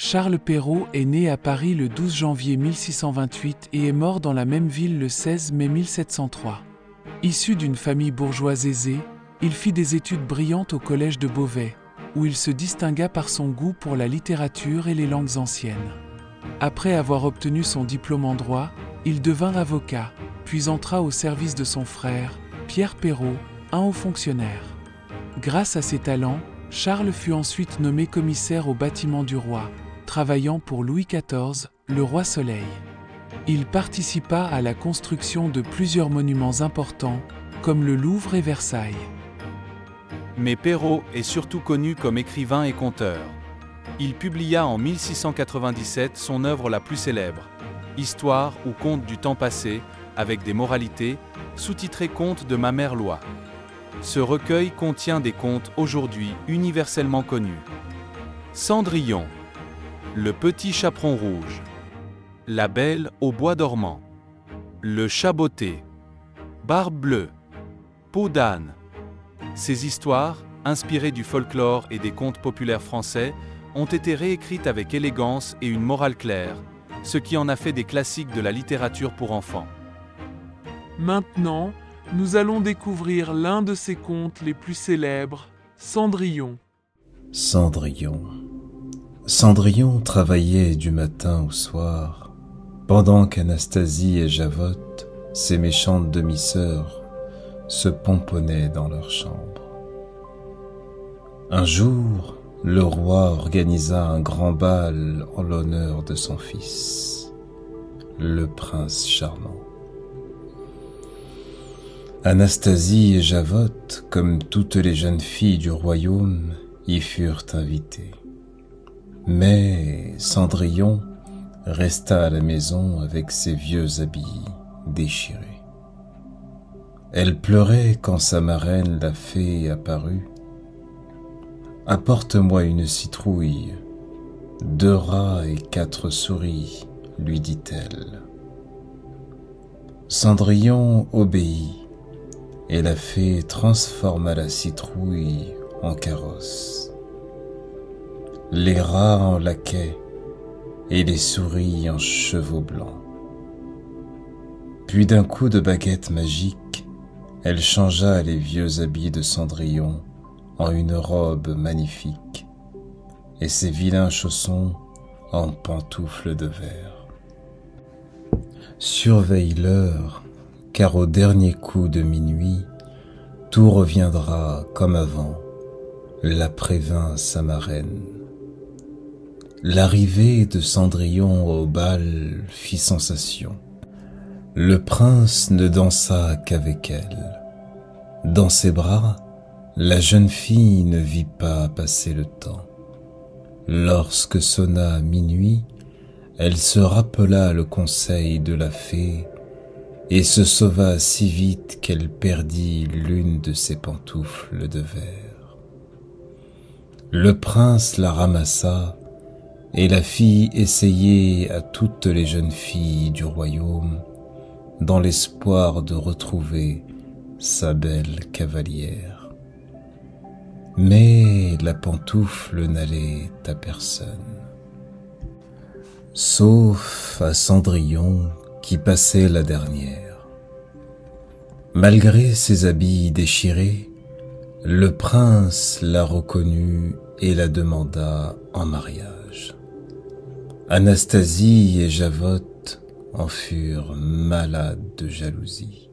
Charles Perrault est né à Paris le 12 janvier 1628 et est mort dans la même ville le 16 mai 1703. Issu d'une famille bourgeoise aisée, il fit des études brillantes au collège de Beauvais, où il se distingua par son goût pour la littérature et les langues anciennes. Après avoir obtenu son diplôme en droit, il devint avocat, puis entra au service de son frère, Pierre Perrault, un haut fonctionnaire. Grâce à ses talents, Charles fut ensuite nommé commissaire aux bâtiments du roi, travaillant pour Louis XIV, le roi Soleil. Il participa à la construction de plusieurs monuments importants, comme le Louvre et Versailles. Mais Perrault est surtout connu comme écrivain et conteur. Il publia en 1697 son œuvre la plus célèbre, Histoire ou Contes du temps passé, avec des moralités, sous-titré Contes de ma mère Loi. Ce recueil contient des contes aujourd'hui universellement connus. Cendrillon, Le petit chaperon rouge, La belle au bois dormant, Le chat botté, Barbe bleue, Peau d'âne. Ces histoires, inspirées du folklore et des contes populaires français, ont été réécrites avec élégance et une morale claire, ce qui en a fait des classiques de la littérature pour enfants. Maintenant, nous allons découvrir l'un de ses contes les plus célèbres, Cendrillon. Cendrillon. Cendrillon travaillait du matin au soir, pendant qu'Anastasie et Javotte, ses méchantes demi-sœurs, se pomponnaient dans leur chambre. Un jour, le roi organisa un grand bal en l'honneur de son fils, le prince charmant. Anastasie et Javotte, comme toutes les jeunes filles du royaume, y furent invitées. Mais Cendrillon resta à la maison avec ses vieux habits déchirés. Elle pleurait quand sa marraine la fée apparut. « Apporte-moi une citrouille, 2 rats et 4 souris, » lui dit-elle. Cendrillon obéit, et la fée transforma la citrouille en carrosse, les rats en laquais et les souris en chevaux blancs. Puis d'un coup de baguette magique, elle changea les vieux habits de Cendrillon en une robe magnifique et ses vilains chaussons en pantoufles de verre. Surveille l'heure, car au dernier coup de minuit, tout reviendra comme avant, la prévint sa marraine. L'arrivée de Cendrillon au bal fit sensation. Le prince ne dansa qu'avec elle. Dans ses bras, la jeune fille ne vit pas passer le temps. Lorsque sonna minuit, elle se rappela le conseil de la fée et se sauva si vite qu'elle perdit l'une de ses pantoufles de verre. Le prince la ramassa et la fit essayer à toutes les jeunes filles du royaume dans l'espoir de retrouver sa belle cavalière. Mais la pantoufle n'allait à personne, sauf à Cendrillon qui passait la dernière. Malgré ses habits déchirés, le prince la reconnut et la demanda en mariage. Anastasie et Javotte en furent malades de jalousie.